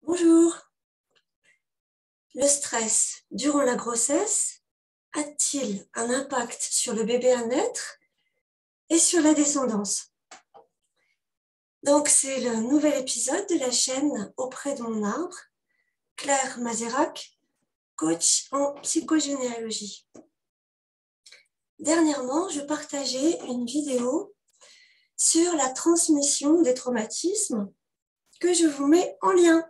Bonjour. Le stress durant la grossesse a-t-il un impact sur le bébé à naître et sur la descendance? Donc, c'est le nouvel épisode de la chaîne Auprès de mon arbre, Claire Mazerac, coach en psychogénéalogie. Dernièrement, je partageais une vidéo sur la transmission des traumatismes que je vous mets en lien.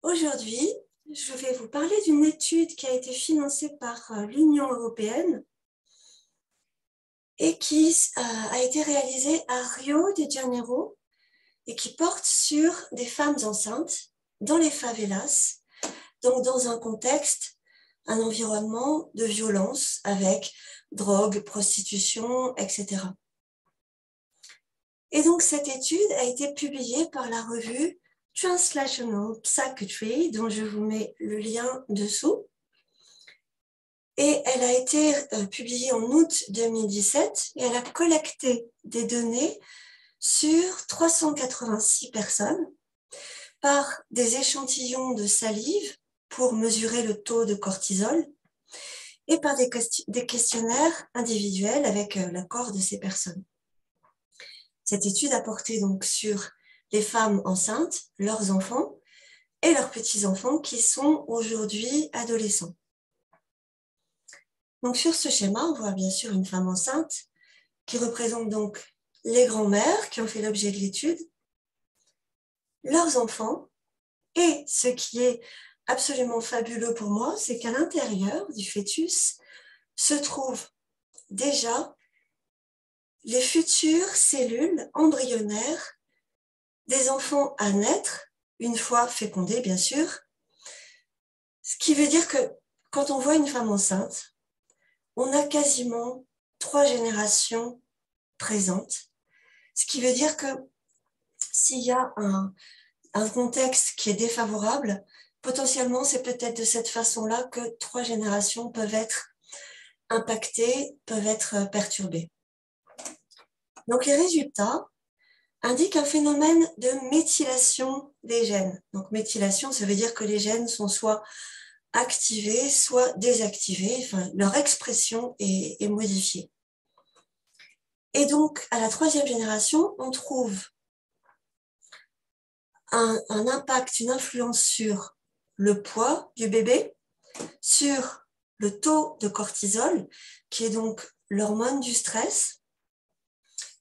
Aujourd'hui, je vais vous parler d'une étude qui a été financée par l'Union européenne et qui a été réalisée à Rio de Janeiro et qui porte sur des femmes enceintes dans les favelas, donc dans un contexte, un environnement de violence avec drogue, prostitution, etc. Et donc cette étude a été publiée par la revue Translational Psychiatry, dont je vous mets le lien dessous. Et elle a été publiée en août 2017 et elle a collecté des données sur 386 personnes par des échantillons de salive pour mesurer le taux de cortisol et par des questionnaires individuels avec l'accord de ces personnes. Cette étude a porté donc sur les femmes enceintes, leurs enfants et leurs petits-enfants qui sont aujourd'hui adolescents. Donc sur ce schéma, on voit bien sûr une femme enceinte qui représente donc les grands-mères qui ont fait l'objet de l'étude, leurs enfants, et ce qui est absolument fabuleux pour moi, c'est qu'à l'intérieur du fœtus se trouvent déjà les futures cellules embryonnaires des enfants à naître, une fois fécondés bien sûr, ce qui veut dire que quand on voit une femme enceinte, on a quasiment 3 générations présentes, ce qui veut dire que s'il y a un contexte qui est défavorable, potentiellement c'est peut-être de cette façon-là que 3 générations peuvent être impactées, peuvent être perturbées. Donc les résultats indiquent un phénomène de méthylation des gènes. Donc méthylation, ça veut dire que les gènes sont soit activés, soit désactivés, enfin leur expression est modifiée. Et donc à la 3e génération, on trouve un impact, une influence sur le poids du bébé, sur le taux de cortisol, qui est donc l'hormone du stress,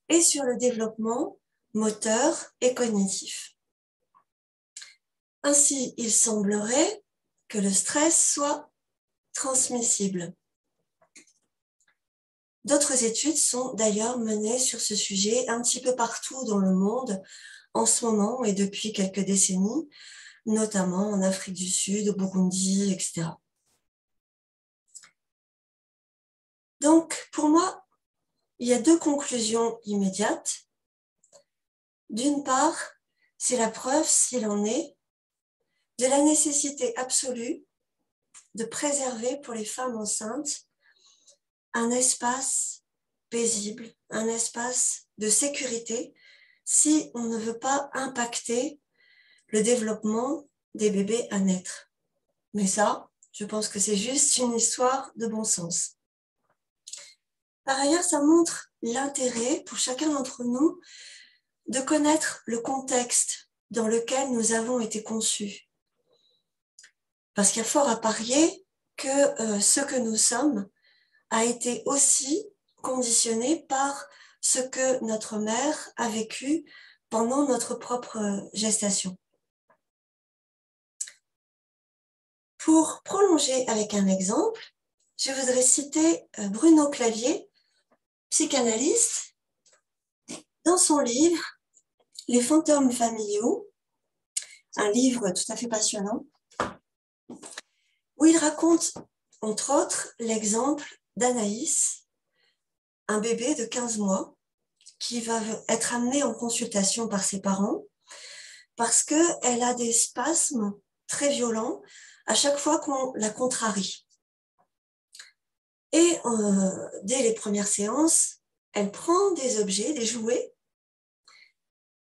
et sur le développement moteur et cognitif. Ainsi, il semblerait que le stress soit transmissible. D'autres études sont d'ailleurs menées sur ce sujet un petit peu partout dans le monde en ce moment et depuis quelques décennies, notamment en Afrique du Sud, au Burundi, etc. Donc, pour moi, il y a 2 conclusions immédiates. D'une part, c'est la preuve, s'il en est, de la nécessité absolue de préserver pour les femmes enceintes un espace paisible, un espace de sécurité, si on ne veut pas impacter le développement des bébés à naître. Mais ça, je pense que c'est juste une histoire de bon sens. Par ailleurs, ça montre l'intérêt pour chacun d'entre nous de connaître le contexte dans lequel nous avons été conçus. Parce qu'il y a fort à parier que ce que nous sommes a été aussi conditionné par ce que notre mère a vécu pendant notre propre gestation. Pour prolonger avec un exemple, je voudrais citer Bruno Clavier, psychanalyste, dans son livre « Les fantômes familiaux », un livre tout à fait passionnant, où il raconte, entre autres, l'exemple d'Anaïs, un bébé de 15 mois, qui va être amené en consultation par ses parents parce qu'elle a des spasmes très violents à chaque fois qu'on la contrarie. Et dès les premières séances, elle prend des objets, des jouets,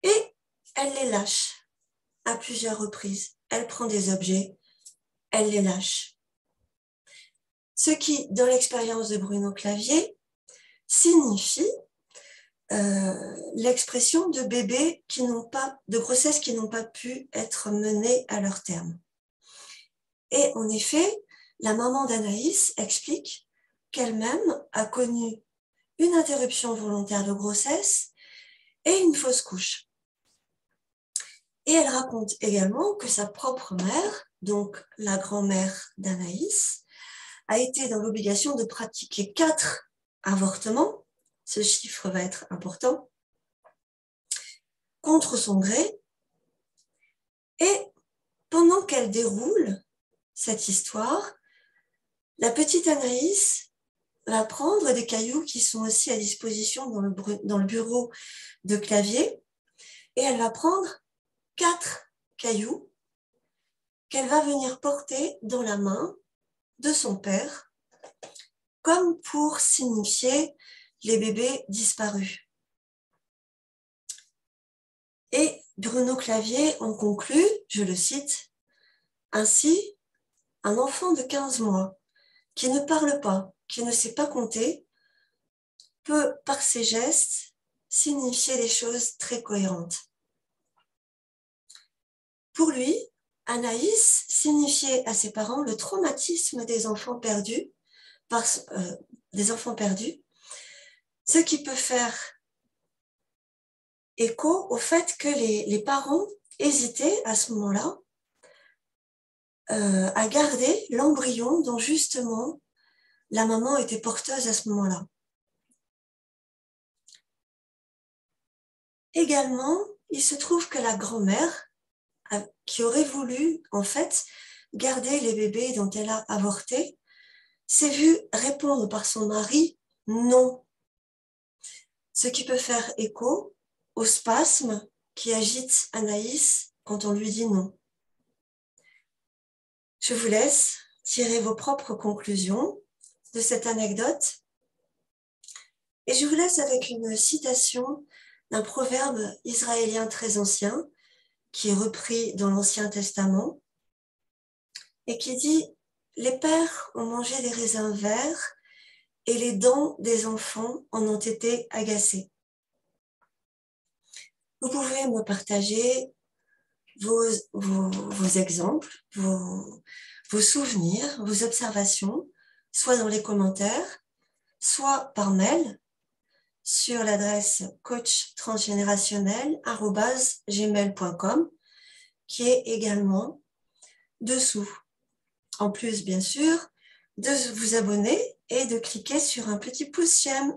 et elle les lâche. à plusieurs reprises. Elle prend des objets, elle les lâche. Ce qui, dans l'expérience de Bruno Clavier, signifie l'expression de bébés qui n'ont pas, de grossesses qui n'ont pas pu être menées à leur terme. Et en effet, la maman d'Anaïs explique qu'elle-même a connu une interruption volontaire de grossesse et une fausse couche. Et elle raconte également que sa propre mère, donc la grand-mère d'Anaïs, a été dans l'obligation de pratiquer 4 avortements, ce chiffre va être important, contre son gré. Et pendant qu'elle déroule cette histoire, la petite Anaïs va prendre des cailloux qui sont aussi à disposition dans le bureau de Clavier, et elle va prendre 4 cailloux qu'elle va venir porter dans la main de son père, comme pour signifier les bébés disparus. Et Bruno Clavier en conclut, je le cite, « Ainsi, un enfant de 15 mois qui ne parle pas, qui ne sait pas compter, peut, par ses gestes, signifier des choses très cohérentes. » Pour lui, Anaïs signifiait à ses parents le traumatisme des enfants perdus, ce qui peut faire écho au fait que les parents hésitaient à ce moment-là à garder l'embryon dont justement la maman était porteuse à ce moment-là. Également, il se trouve que la grand-mère, qui aurait voulu en fait garder les bébés dont elle a avorté, s'est vue répondre par son mari « non », ce qui peut faire écho au spasme qui agite Anaïs quand on lui dit non. Je vous laisse tirer vos propres conclusions de cette anecdote et je vous laisse avec une citation d'un proverbe israélien très ancien qui est repris dans l'Ancien Testament et qui dit « Les pères ont mangé des raisins verts et les dents des enfants en ont été agacées. » Vous pouvez me partager vos exemples, vos souvenirs, vos observations, soit dans les commentaires, soit par mail sur l'adresse coachtransgénérationnel@gmail.com qui est également dessous. En plus, bien sûr, de vous abonner et de cliquer sur un petit pouce j'aime.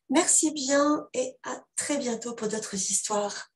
Merci bien et à très bientôt pour d'autres histoires.